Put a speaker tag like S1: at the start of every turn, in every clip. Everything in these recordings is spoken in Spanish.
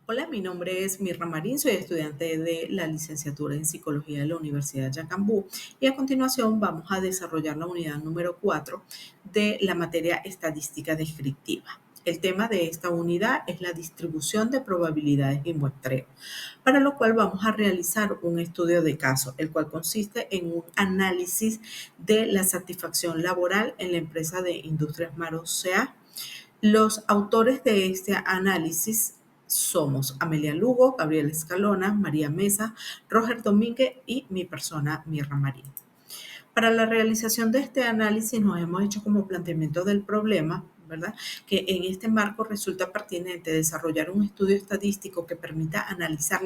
S1: Hola, mi nombre es Mirna Marín, soy estudiante de la licenciatura en Psicología de la Universidad Yacambú y a continuación vamos a desarrollar la unidad número 4 de la materia estadística descriptiva. El tema de esta unidad es la distribución de probabilidades y muestreo, para lo cual vamos a realizar un estudio de caso, el cual consiste en un análisis de la satisfacción laboral en la empresa de Industrias Maros C.A. Los autores de este análisis somos Amelia Lugo, Gabriel Escalona, María Mesa, Roger Domínguez y mi persona, Mirna Marín. Para la realización de este análisis nos hemos hecho como planteamiento del problema, ¿verdad? Que en este marco resulta pertinente desarrollar un estudio estadístico que permita analizar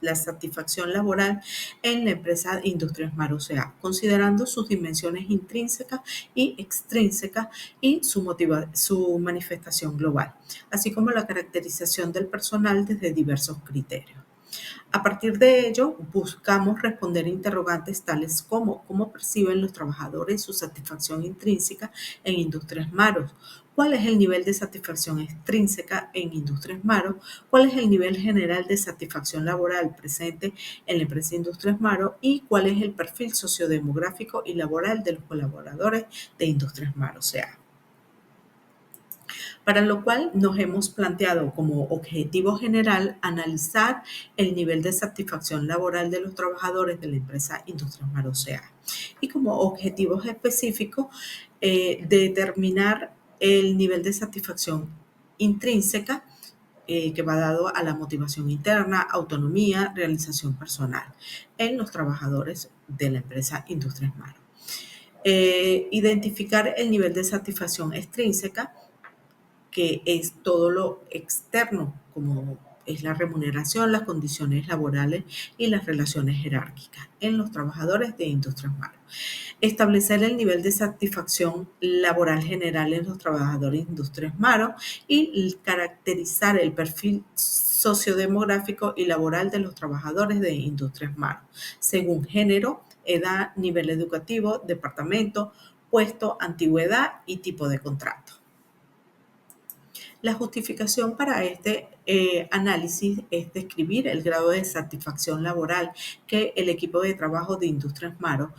S1: la satisfacción laboral en la empresa Industrias Mar, o sea, considerando sus dimensiones intrínsecas y extrínsecas y su manifestación global, así como la caracterización del personal desde diversos criterios. A partir de ello, buscamos responder interrogantes tales como cómo perciben los trabajadores su satisfacción intrínseca en Industrias Maros, cuál es el nivel de satisfacción extrínseca en Industrias Maros, cuál es el nivel general de satisfacción laboral presente en la empresa Industrias Maros y cuál es el perfil sociodemográfico y laboral de los colaboradores de Industrias Maros. O sea, para lo cual nos hemos planteado como objetivo general analizar el nivel de satisfacción laboral de los trabajadores de la empresa Industrias Marocea y como objetivos específicos determinar el nivel de satisfacción intrínseca que va dado a la motivación interna, autonomía, realización personal en los trabajadores de la empresa Industrias Maro. Identificar el nivel de satisfacción extrínseca, que es todo lo externo, como es la remuneración, las condiciones laborales y las relaciones jerárquicas en los trabajadores de Industrias Maros. Establecer el nivel de satisfacción laboral general en los trabajadores de Industrias Maros y caracterizar el perfil sociodemográfico y laboral de los trabajadores de Industrias Maros, según género, edad, nivel educativo, departamento, puesto, antigüedad y tipo de contrato. La justificación para este análisis es describir el grado de satisfacción laboral que el equipo de trabajo de Industrias Maro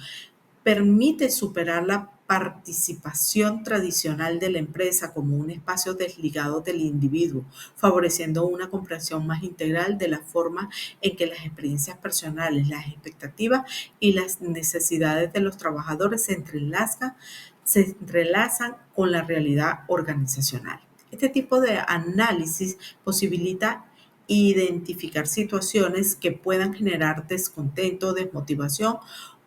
S1: permite superar la participación tradicional de la empresa como un espacio desligado del individuo, favoreciendo una comprensión más integral de la forma en que las experiencias personales, las expectativas y las necesidades de los trabajadores se entrelazan con la realidad organizacional. Este tipo de análisis posibilita identificar situaciones que puedan generar descontento, desmotivación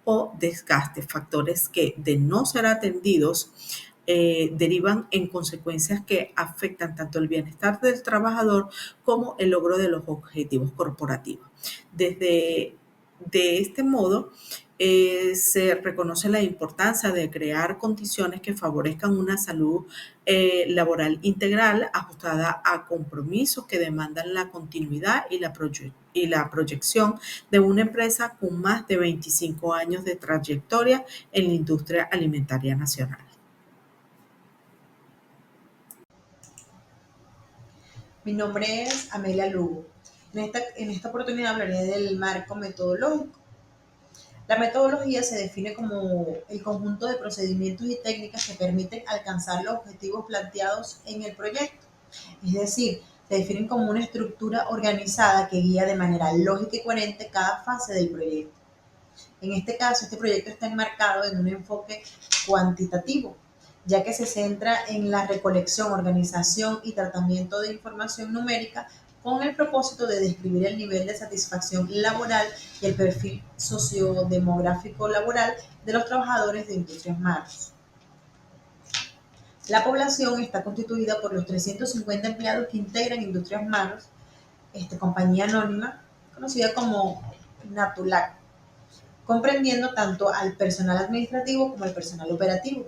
S1: o desgaste, factores que de no ser atendidos derivan en consecuencias que afectan tanto el bienestar del trabajador como el logro de los objetivos corporativos. De este modo, se reconoce la importancia de crear condiciones que favorezcan una salud laboral integral ajustada a compromisos que demandan la continuidad y la proyección de una empresa con más de 25 años de trayectoria en la industria alimentaria nacional.
S2: Mi nombre es Amelia Lugo. En esta oportunidad hablaré del marco metodológico. La metodología se define como el conjunto de procedimientos y técnicas que permiten alcanzar los objetivos planteados en el proyecto. Es decir, se definen como una estructura organizada que guía de manera lógica y coherente cada fase del proyecto. En este caso, este proyecto está enmarcado en un enfoque cuantitativo, ya que se centra en la recolección, organización y tratamiento de información numérica con el propósito de describir el nivel de satisfacción laboral y el perfil sociodemográfico laboral de los trabajadores de Industrias Maros. La población está constituida por los 350 empleados que integran Industrias Maros, compañía anónima, conocida como Natulac, comprendiendo tanto al personal administrativo como al personal operativo.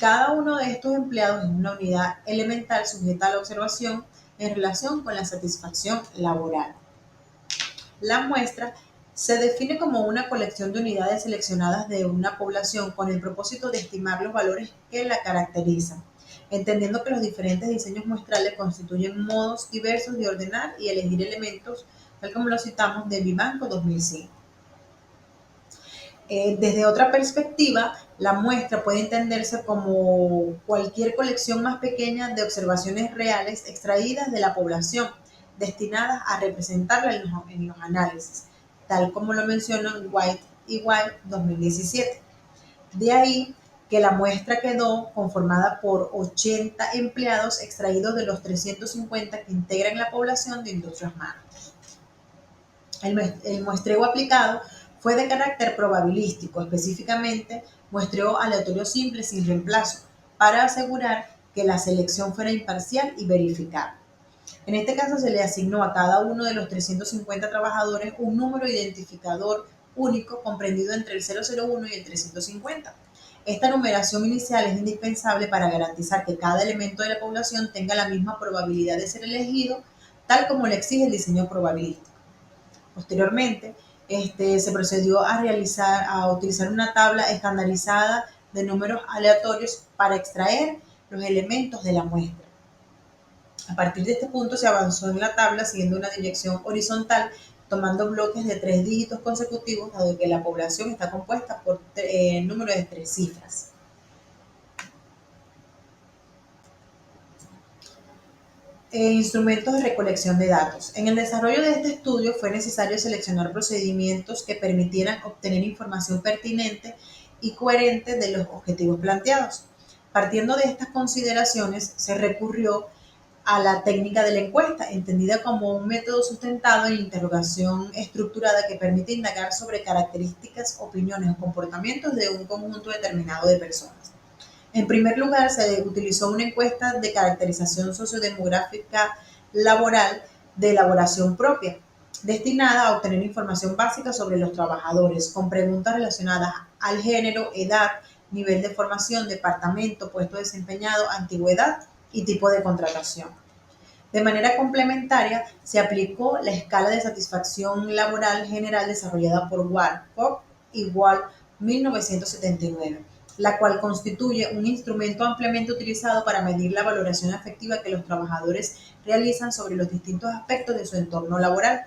S2: Cada uno de estos empleados es una unidad elemental sujeta a la observación en relación con la satisfacción laboral. La muestra se define como una colección de unidades seleccionadas de una población con el propósito de estimar los valores que la caracterizan. entendiendo que los diferentes diseños muestrales constituyen modos diversos de ordenar y elegir elementos, tal como lo citamos de Vivanco 2005. Desde otra perspectiva, la muestra puede entenderse como cualquier colección más pequeña de observaciones reales extraídas de la población, destinadas a representarla en los análisis, tal como lo mencionan White y White 2017. De ahí que la muestra quedó conformada por 80 empleados extraídos de los 350 que integran la población de Industrias Marcos. El muestreo aplicado fue de carácter probabilístico, específicamente muestreo aleatorio simple sin reemplazo, para asegurar que la selección fuera imparcial y verificable. En este caso se le asignó a cada uno de los 350 trabajadores un número identificador único comprendido entre el 001 y el 350. Esta numeración inicial es indispensable para garantizar que cada elemento de la población tenga la misma probabilidad de ser elegido, tal como le exige el diseño probabilístico. Posteriormente, se procedió a utilizar una tabla estandarizada de números aleatorios para extraer los elementos de la muestra. A partir de este punto se avanzó en la tabla siguiendo una dirección horizontal, tomando bloques de 3 dígitos consecutivos, dado que la población está compuesta por número de 3 cifras. Instrumentos de recolección de datos. En el desarrollo de este estudio fue necesario seleccionar procedimientos que permitieran obtener información pertinente y coherente de los objetivos planteados. Partiendo de estas consideraciones, se recurrió a la técnica de la encuesta, entendida como un método sustentado en interrogación estructurada que permite indagar sobre características, opiniones o comportamientos de un conjunto determinado de personas. En primer lugar, se utilizó una encuesta de caracterización sociodemográfica laboral de elaboración propia, destinada a obtener información básica sobre los trabajadores, con preguntas relacionadas al género, edad, nivel de formación, departamento, puesto desempeñado, antigüedad y tipo de contratación. De manera complementaria, se aplicó la escala de satisfacción laboral general desarrollada por Warcock y Wall 1979, la cual constituye un instrumento ampliamente utilizado para medir la valoración afectiva que los trabajadores realizan sobre los distintos aspectos de su entorno laboral.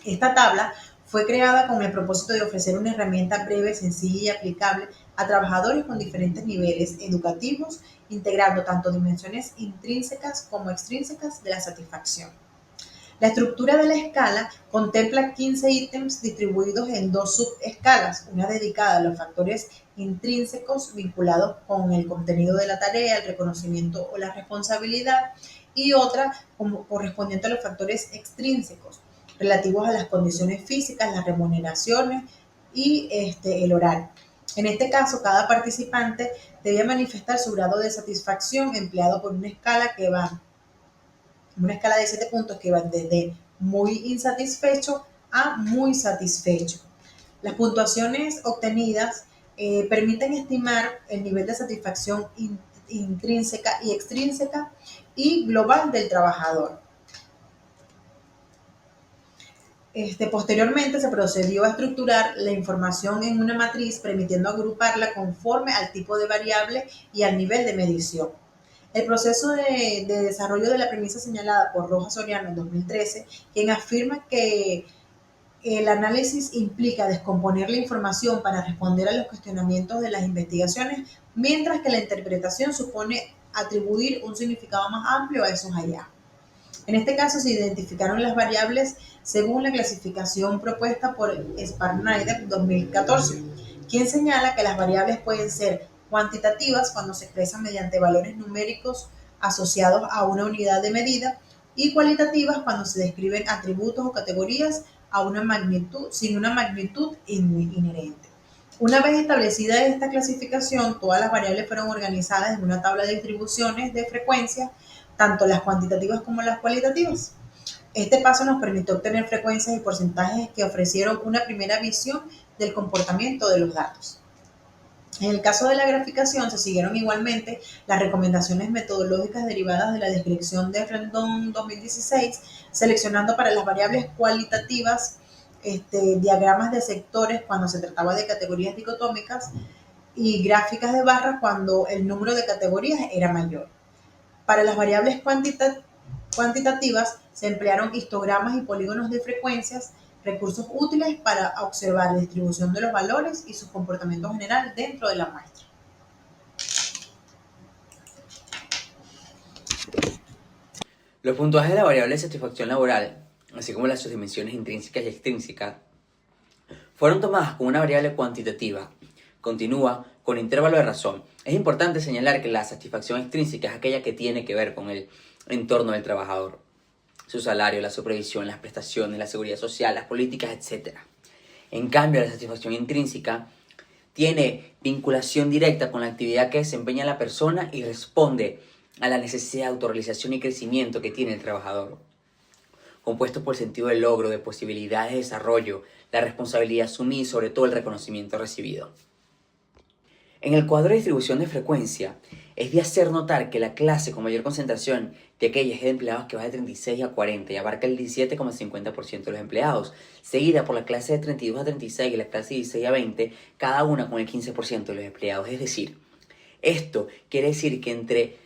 S2: Esta tabla fue creada con el propósito de ofrecer una herramienta breve, sencilla y aplicable a trabajadores con diferentes niveles educativos, integrando tanto dimensiones intrínsecas como extrínsecas de la satisfacción. La estructura de la escala contempla 15 ítems distribuidos en dos subescalas, una dedicada a los factores intrínsecos vinculados con el contenido de la tarea, el reconocimiento o la responsabilidad, y otra como correspondiente a los factores extrínsecos, relativos a las condiciones físicas, las remuneraciones y el horario. En este caso, cada participante debía manifestar su grado de satisfacción empleado por una escala de 7 puntos que van desde muy insatisfecho a muy satisfecho. Las puntuaciones obtenidas permiten estimar el nivel de satisfacción intrínseca y extrínseca y global del trabajador. Posteriormente se procedió a estructurar la información en una matriz, permitiendo agruparla conforme al tipo de variable y al nivel de medición. El proceso de desarrollo de la premisa señalada por Rojas Soriano en 2013, quien afirma que el análisis implica descomponer la información para responder a los cuestionamientos de las investigaciones, mientras que la interpretación supone atribuir un significado más amplio a esos hallazgos. En este caso se identificaron las variables según la clasificación propuesta por Sparnader 2014, quien señala que las variables pueden ser cuantitativas cuando se expresan mediante valores numéricos asociados a una unidad de medida y cualitativas cuando se describen atributos o categorías a una magnitud, sin una magnitud inherente. Una vez establecida esta clasificación, todas las variables fueron organizadas en una tabla de distribuciones de frecuencia, tanto las cuantitativas como las cualitativas. Este paso nos permitió obtener frecuencias y porcentajes que ofrecieron una primera visión del comportamiento de los datos. En el caso de la graficación, se siguieron igualmente las recomendaciones metodológicas derivadas de la descripción de Rendón 2016, seleccionando para las variables cualitativas diagramas de sectores cuando se trataba de categorías dicotómicas, y gráficas de barras cuando el número de categorías era mayor. Para las variables cuantitativas se emplearon histogramas y polígonos de frecuencias, recursos útiles para observar la distribución de los valores y su comportamiento general dentro de la muestra.
S3: Los puntuajes de la variable de satisfacción laboral, así como las sus dimensiones intrínsecas y extrínsecas, fueron tomadas como una variable cuantitativa. Continúa con intervalo de razón. Es importante señalar que la satisfacción extrínseca es aquella que tiene que ver con el entorno del trabajador, su salario, la supervisión, las prestaciones, la seguridad social, las políticas, etc. En cambio, la satisfacción intrínseca tiene vinculación directa con la actividad que desempeña la persona y responde a la necesidad de autorrealización y crecimiento que tiene el trabajador, compuesto por el sentido del logro, de posibilidades de desarrollo, la responsabilidad asumida y sobre todo el reconocimiento recibido. En el cuadro de distribución de frecuencia, es de hacer notar que la clase con mayor concentración de aquellas de empleados que va de 36 a 40 y abarca el 17,50% de los empleados, seguida por la clase de 32 a 36 y la clase de 16 a 20, cada una con el 15% de los empleados. Es decir, esto quiere decir que entre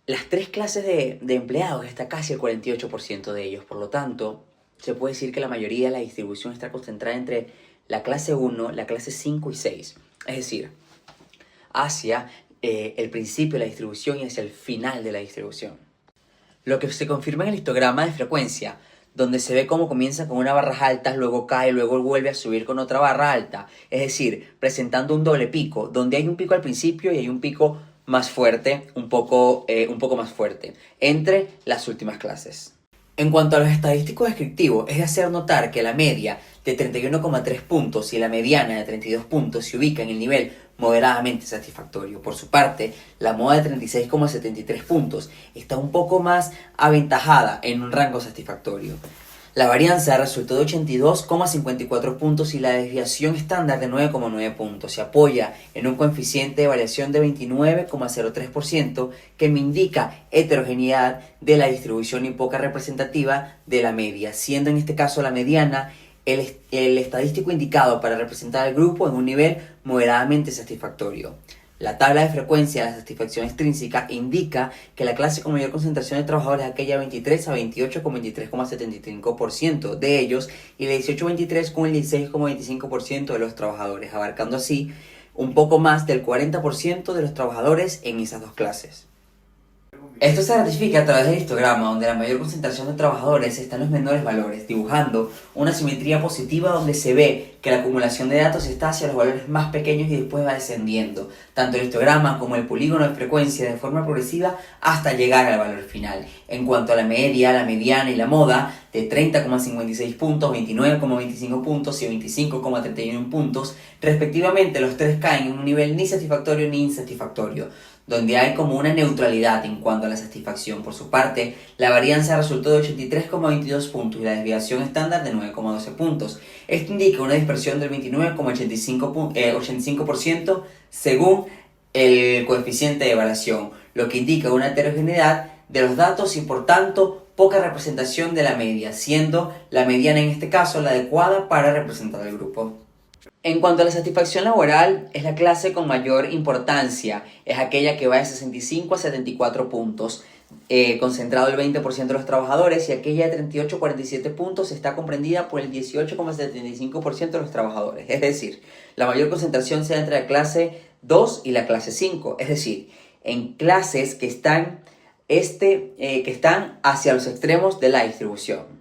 S3: las tres clases de empleados está casi el 48% de ellos. Por lo tanto, se puede decir que la mayoría de la distribución está concentrada entre la clase 1, la clase 5 y 6. Es decir, hacia el principio de la distribución y hacia el final de la distribución. Lo que se confirma en el histograma de frecuencia, donde se ve cómo comienza con una barra alta, luego cae, luego vuelve a subir con otra barra alta. Es decir, presentando un doble pico, donde hay un pico al principio y hay un pico más fuerte, un poco más fuerte, entre las últimas clases. En cuanto a los estadísticos descriptivos, es de hacer notar que la media de 31,3 puntos y la mediana de 32 puntos se ubica en el nivel moderadamente satisfactorio. Por su parte, la moda de 36,73 puntos está un poco más aventajada en un rango satisfactorio. La varianza resultó de 82,54 puntos y la desviación estándar de 9,9 puntos. Se apoya en un coeficiente de variación de 29,03% que me indica heterogeneidad de la distribución y poca representativa de la media, siendo en este caso la mediana el estadístico indicado para representar al grupo en un nivel moderadamente satisfactorio. La tabla de frecuencia de la satisfacción extrínseca indica que la clase con mayor concentración de trabajadores es aquella 23 a 28 con 23,75% de ellos y la 18-23 con el 16,25% de los trabajadores, abarcando así un poco más del 40% de los trabajadores en esas dos clases. Esto se ratifica a través del histograma, donde la mayor concentración de trabajadores está en los menores valores, dibujando una simetría positiva donde se ve que la acumulación de datos está hacia los valores más pequeños y después va descendiendo, tanto el histograma como el polígono de frecuencia de forma progresiva hasta llegar al valor final. En cuanto a la media, la mediana y la moda, de 30,56 puntos, 29,25 puntos y 25,31 puntos, respectivamente, los tres caen en un nivel ni satisfactorio ni insatisfactorio, donde hay como una neutralidad en cuanto a la satisfacción. Por su parte, la varianza resultó de 83,22 puntos y la desviación estándar de 9,12 puntos. Esto indica una dispersión del 29,85% según el coeficiente de evaluación, lo que indica una heterogeneidad de los datos y por tanto poca representación de la media, siendo la mediana en este caso la adecuada para representar al grupo. En cuanto a la satisfacción laboral, es la clase con mayor importancia, es aquella que va de 65 a 74 puntos, concentrado el 20% de los trabajadores, y aquella de 38 a 47 puntos está comprendida por el 18,75% de los trabajadores. Es decir, la mayor concentración se da entre la clase 2 y la clase 5, es decir, en clases que están hacia los extremos de la distribución.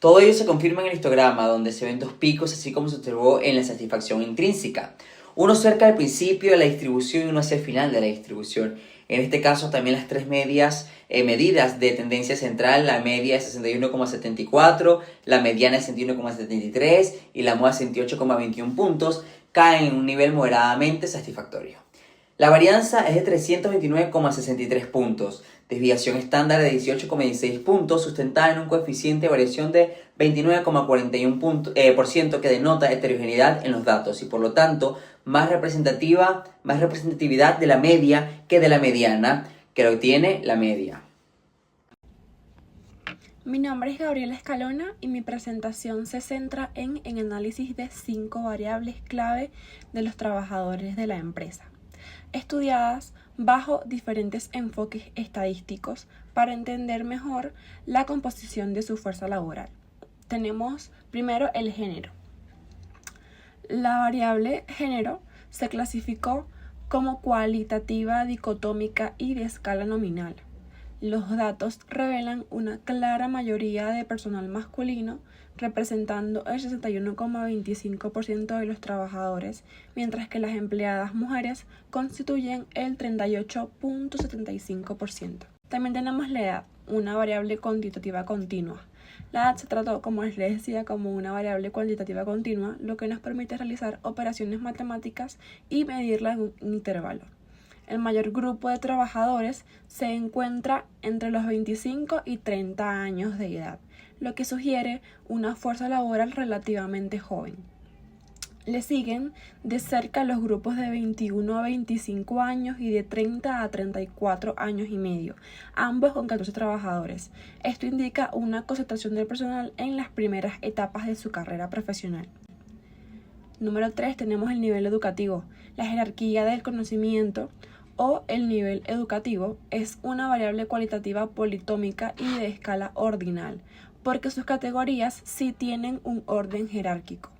S3: Todo ello se confirma en el histograma, donde se ven dos picos, así como se observó en la satisfacción intrínseca. Uno cerca del principio de la distribución y uno hacia el final de la distribución. En este caso también las tres medidas de tendencia central, la media es 61,74, la mediana es 61,73 y la moda 68,21 puntos, caen en un nivel moderadamente satisfactorio. La varianza es de 329,63 puntos, desviación estándar de 18,16 puntos, sustentada en un coeficiente de variación de 29,41% que denota heterogeneidad en los datos y por lo tanto más representatividad de la media que de la mediana, que lo tiene la media.
S4: Mi nombre es Gabriela Escalona y mi presentación se centra en análisis de 5 variables clave de los trabajadores de la empresa, estudiadas bajo diferentes enfoques estadísticos para entender mejor la composición de su fuerza laboral. Tenemos primero el género. La variable género se clasificó como cualitativa, dicotómica y de escala nominal. Los datos revelan una clara mayoría de personal masculino, representando el 61,25% de los trabajadores, mientras que las empleadas mujeres constituyen el 38,75%. También tenemos la edad, una variable cuantitativa continua. La edad se trató, como les decía, como una variable cuantitativa continua, lo que nos permite realizar operaciones matemáticas y medirla en un intervalo. El mayor grupo de trabajadores se encuentra entre los 25 y 30 años de edad, lo que sugiere una fuerza laboral relativamente joven. Le siguen de cerca los grupos de 21 a 25 años y de 30 a 34 años y medio, ambos con 14 trabajadores. Esto indica una concentración del personal en las primeras etapas de su carrera profesional. Número 3, tenemos el nivel educativo. La jerarquía del conocimiento o el nivel educativo es una variable cualitativa politómica y de escala ordinal, porque sus categorías sí tienen un orden jerárquico.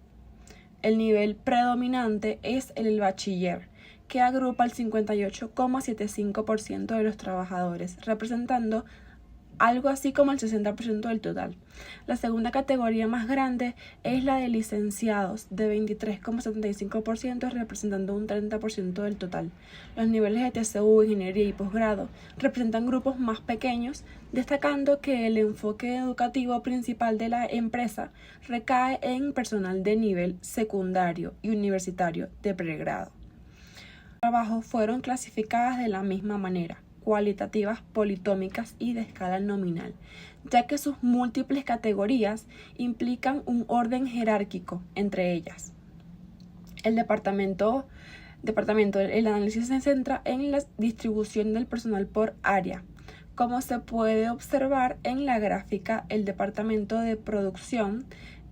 S4: El nivel predominante es el bachiller, que agrupa el 58,75% de los trabajadores, representando algo así como el 60% del total. La segunda categoría más grande es la de licenciados, de 23,75%, representando un 30% del total. Los niveles de TCU, ingeniería y posgrado representan grupos más pequeños, destacando que el enfoque educativo principal de la empresa recae en personal de nivel secundario y universitario de pregrado. Los trabajos fueron clasificadas de la misma manera, cualitativas, politómicas y de escala nominal, ya que sus múltiples categorías implican un orden jerárquico entre ellas. El análisis se centra en la distribución del personal por área. Como se puede observar en la gráfica, el departamento de producción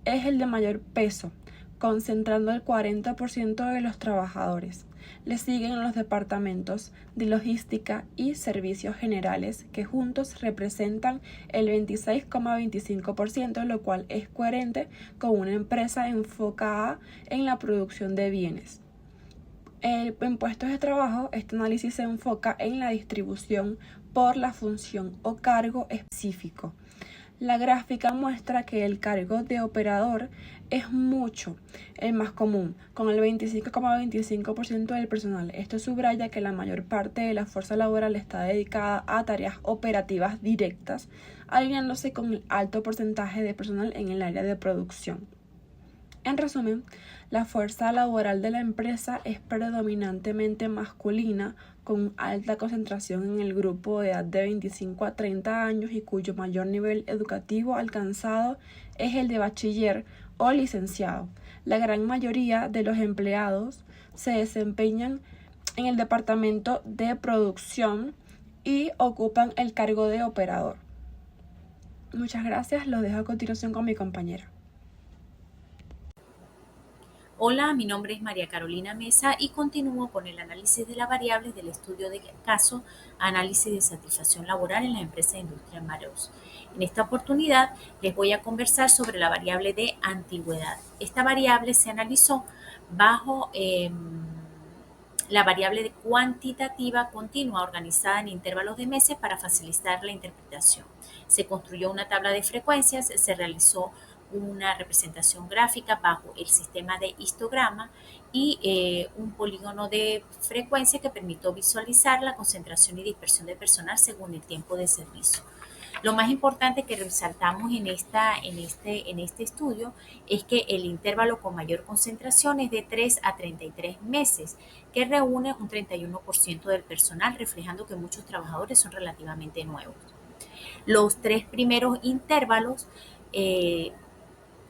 S4: es el de mayor peso, concentrando el 40% de los trabajadores. Le siguen los departamentos de logística y servicios generales, que juntos representan el 26,25%, lo cual es coherente con una empresa enfocada en la producción de bienes. En puestos de trabajo, este análisis se enfoca en la distribución por la función o cargo específico. La gráfica muestra que el cargo de operador es mucho el más común, con el 25,25% del personal. Esto subraya que la mayor parte de la fuerza laboral está dedicada a tareas operativas directas, alineándose con el alto porcentaje de personal en el área de producción. En resumen, la fuerza laboral de la empresa es predominantemente masculina, con alta concentración en el grupo de edad de 25 a 30 años y cuyo mayor nivel educativo alcanzado es el de bachiller o licenciado. La gran mayoría de los empleados se desempeñan en el departamento de producción y ocupan el cargo de operador. Muchas gracias, los dejo a continuación con mi compañera.
S5: Hola, mi nombre es María Carolina Mesa y continúo con el análisis de las variables del estudio de caso Análisis de satisfacción laboral en las empresas de industria Mareos. En esta oportunidad les voy a conversar sobre la variable de antigüedad. Esta variable se analizó bajo la variable cuantitativa continua organizada en intervalos de meses para facilitar la interpretación. Se construyó una tabla de frecuencias, se realizó una representación gráfica bajo el sistema de histograma y un polígono de frecuencia que permitió visualizar la concentración y dispersión de personal según el tiempo de servicio. Lo más importante que resaltamos en este estudio es que el intervalo con mayor concentración es de 3 a 33 meses, que reúne un 31% del personal, reflejando que muchos trabajadores son relativamente nuevos. Los 3 primeros intervalos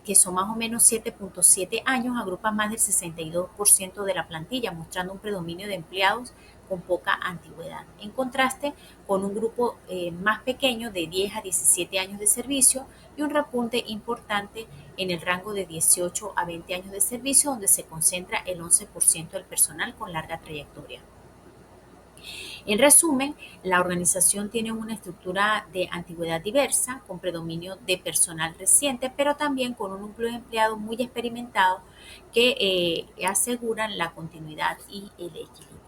S5: que son más o menos 7,7 años, agrupan más del 62% de la plantilla, mostrando un predominio de empleados con poca antigüedad, en contraste con un grupo más pequeño de 10 a 17 años de servicio y un repunte importante en el rango de 18 a 20 años de servicio, donde se concentra el 11% del personal con larga trayectoria. En resumen, la organización tiene una estructura de antigüedad diversa, con predominio de personal reciente, pero también con un núcleo de empleados muy experimentados que aseguran la continuidad y el equilibrio.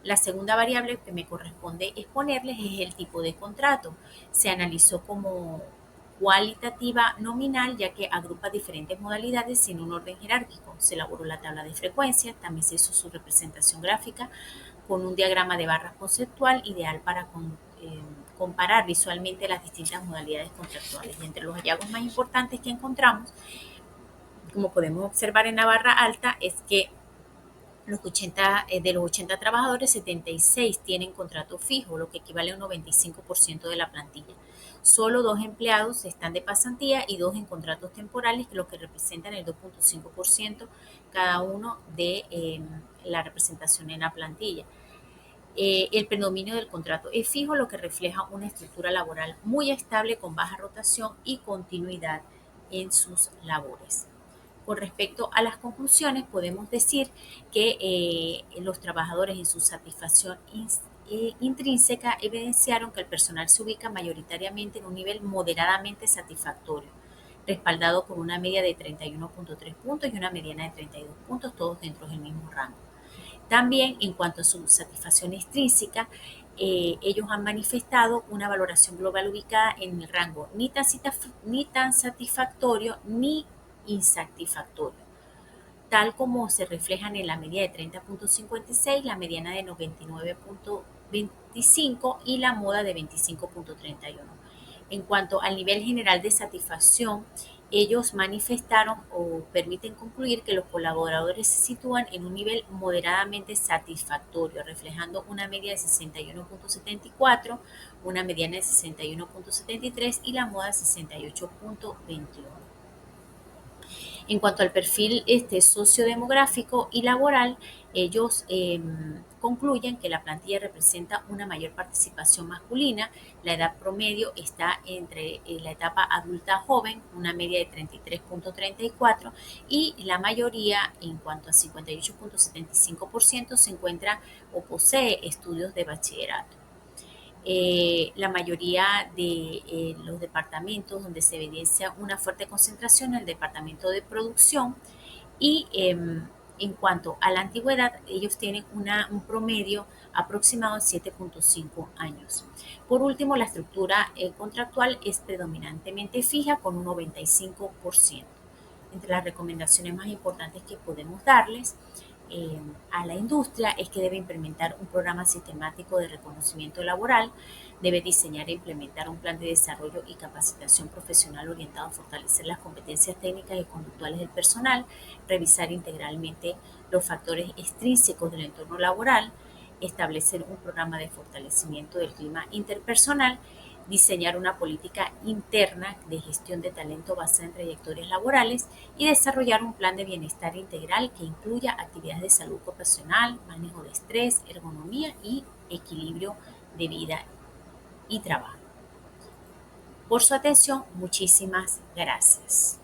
S5: La segunda variable que me corresponde exponerles es el tipo de contrato. Se analizó como cualitativa nominal, ya que agrupa diferentes modalidades sin un orden jerárquico. Se elaboró la tabla de frecuencia, también se hizo su representación gráfica con un diagrama de barras conceptual ideal para comparar visualmente las distintas modalidades contractuales. Y entre los hallazgos más importantes que encontramos, como podemos observar en la barra alta, es que de los 80 trabajadores, 76 tienen contrato fijo, lo que equivale a un 95% de la plantilla. Solo 2 empleados están de pasantía y 2 en contratos temporales, lo que representan el 2.5% cada uno de la representación en la plantilla. El predominio del contrato es fijo, lo que refleja una estructura laboral muy estable con baja rotación y continuidad en sus labores. Con respecto a las conclusiones, podemos decir que los trabajadores en su satisfacción intrínseca evidenciaron que el personal se ubica mayoritariamente en un nivel moderadamente satisfactorio, respaldado por una media de 31.3 puntos y una mediana de 32 puntos, todos dentro del mismo rango. También, en cuanto a su satisfacción extrínseca, ellos han manifestado una valoración global ubicada en el rango ni tan satisfactorio ni insatisfactorio, tal como se reflejan en la media de 30.56, la mediana de 99.25 y la moda de 25.31. En cuanto al nivel general de satisfacción, ellos manifestaron o permiten concluir que los colaboradores se sitúan en un nivel moderadamente satisfactorio, reflejando una media de 61.74, una mediana de 61.73 y la moda de 68.21. En cuanto al perfil sociodemográfico y laboral, ellos concluyen que la plantilla representa una mayor participación masculina. La edad promedio está entre la etapa adulta joven, una media de 33.34, y la mayoría, en cuanto a 58.75%, se encuentra o posee estudios de bachillerato. La mayoría de los departamentos donde se evidencia una fuerte concentración en el departamento de producción y en cuanto a la antigüedad, ellos tienen un promedio aproximado de 7.5 años. Por último, la estructura contractual es predominantemente fija con un 95%. Entre las recomendaciones más importantes que podemos darles a la industria es que debe implementar un programa sistemático de reconocimiento laboral, debe diseñar e implementar un plan de desarrollo y capacitación profesional orientado a fortalecer las competencias técnicas y conductuales del personal, revisar integralmente los factores extrínsecos del entorno laboral, establecer un programa de fortalecimiento del clima interpersonal, diseñar una política interna de gestión de talento basada en trayectorias laborales y desarrollar un plan de bienestar integral que incluya actividades de salud ocupacional, manejo de estrés, ergonomía y equilibrio de vida y trabajo. Por su atención, muchísimas gracias.